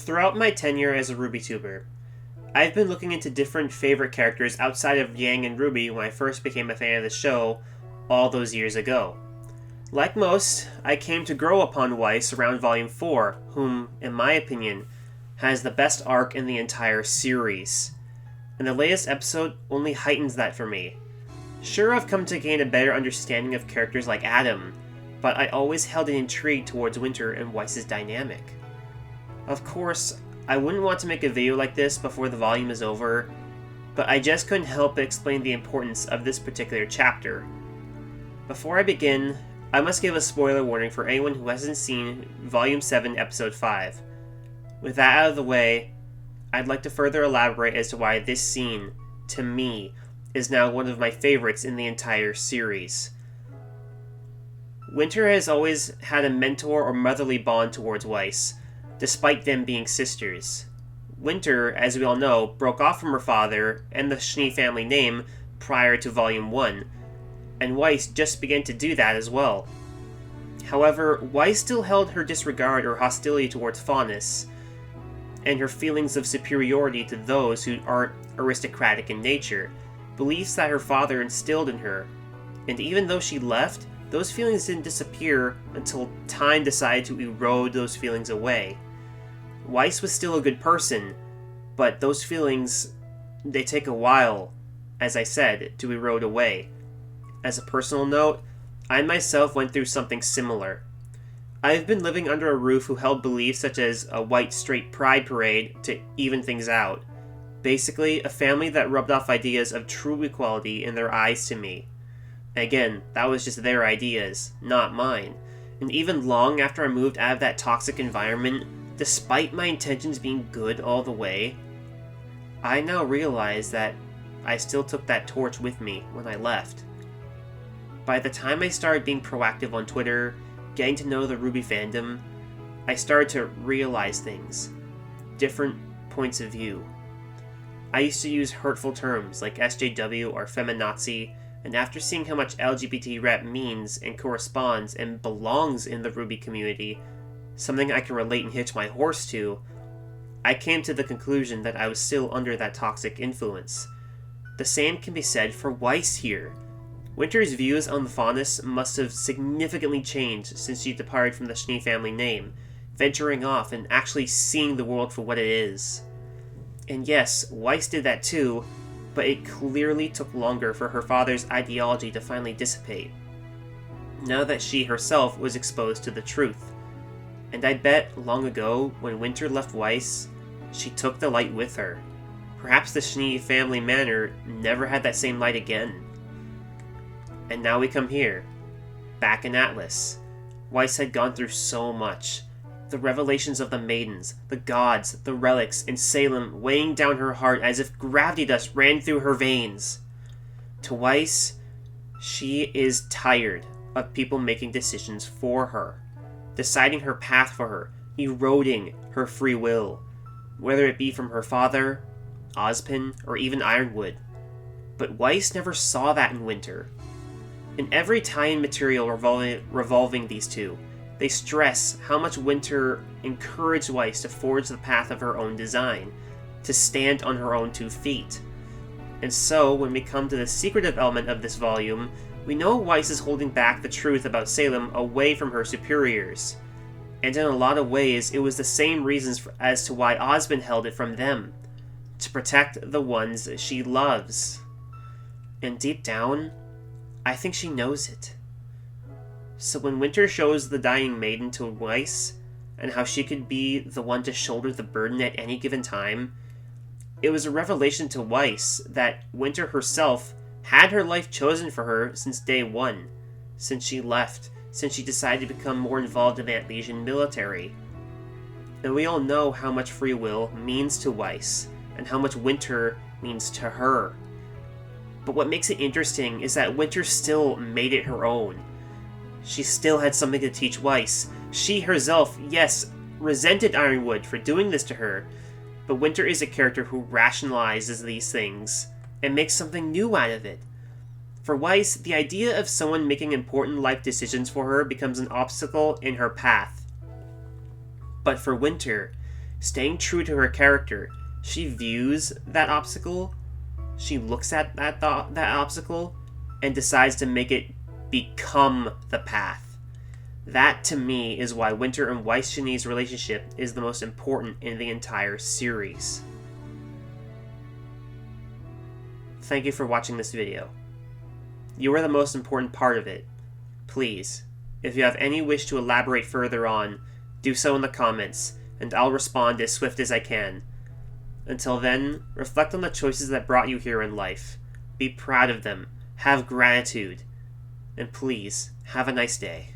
Throughout my tenure as a RWBYtuber, I've been looking into different favorite characters outside of Yang and Ruby when I first became a fan of the show all those years ago. Like most, I came to grow upon Weiss around Volume 4, whom, in my opinion, has the best arc in the entire series. And the latest episode only heightens that for me. Sure, I've come to gain a better understanding of characters like Adam, but I always held an intrigue towards Winter and Weiss's dynamic. Of course, I wouldn't want to make a video like this before the volume is over, but I just couldn't help but explain the importance of this particular chapter. Before I begin, I must give a spoiler warning for anyone who hasn't seen Volume 7, Episode 5. With that out of the way, I'd like to further elaborate as to why this scene, to me, is now one of my favorites in the entire series. Winter has always had a mentor or motherly bond towards Weiss, despite them being sisters. Winter, as we all know, broke off from her father and the Schnee family name prior to Volume 1, and Weiss just began to do that as well. However, Weiss still held her disregard or hostility towards Faunus, and her feelings of superiority to those who aren't aristocratic in nature, beliefs that her father instilled in her, and even though she left, those feelings didn't disappear until time decided to erode those feelings away. Weiss was still a good person, but those feelings, they take a while, as I said, to erode away. As a personal note, I myself went through something similar. I have been living under a roof who held beliefs such as a white straight pride parade to even things out. Basically, a family that rubbed off ideas of true equality in their eyes to me. Again, that was just their ideas, not mine. And even long after I moved out of that toxic environment, despite my intentions being good all the way, I now realize that I still took that torch with me when I left. By the time I started being proactive on Twitter, getting to know the RWBY fandom, I started to realize things. Different points of view. I used to use hurtful terms like SJW or feminazi, and after seeing how much LGBT rep means and corresponds and belongs in the RWBY community, something I can relate and hitch my horse to, I came to the conclusion that I was still under that toxic influence. The same can be said for Weiss here. Winter's views on the Faunus must have significantly changed since she departed from the Schnee family name, venturing off and actually seeing the world for what it is. And yes, Weiss did that too, but it clearly took longer for her father's ideology to finally dissipate, now that she herself was exposed to the truth. And I bet long ago, when Winter left Weiss, she took the light with her. Perhaps the Schnee family manor never had that same light again. And now we come here, back in Atlas. Weiss had gone through so much. The revelations of the maidens, the gods, the relics, and Salem weighing down her heart as if gravity dust ran through her veins. To Weiss, she is tired of people making decisions for her, deciding her path for her, eroding her free will, whether it be from her father, Ozpin, or even Ironwood. But Weiss never saw that in Winter. In every tie-in material revolving these two, they stress how much Winter encouraged Weiss to forge the path of her own design, to stand on her own 2 feet. And so, when we come to the secretive element of this volume, we know Weiss is holding back the truth about Salem away from her superiors. And in a lot of ways, it was the same reasons as to why Ozpin held it from them. To protect the ones she loves. And deep down, I think she knows it. So when Winter shows the dying maiden to Weiss, and how she could be the one to shoulder the burden at any given time, it was a revelation to Weiss that Winter herself had her life chosen for her since day one, since she left, since she decided to become more involved in the Atlesian military. And we all know how much free will means to Weiss, and how much Winter means to her. But what makes it interesting is that Winter still made it her own. She still had something to teach Weiss. She herself, yes, resented Ironwood for doing this to her, but Winter is a character who rationalizes these things and makes something new out of it. For Weiss, the idea of someone making important life decisions for her becomes an obstacle in her path. But for Winter, staying true to her character, she views that obstacle, she looks at that obstacle, and decides to make it become the path. That, to me, is why Winter and Weiss Shani's relationship is the most important in the entire series. Thank you for watching this video. You are the most important part of it. Please, if you have any wish to elaborate further on, do so in the comments, and I'll respond as swift as I can. Until then, reflect on the choices that brought you here in life. Be proud of them, have gratitude, and please, have a nice day.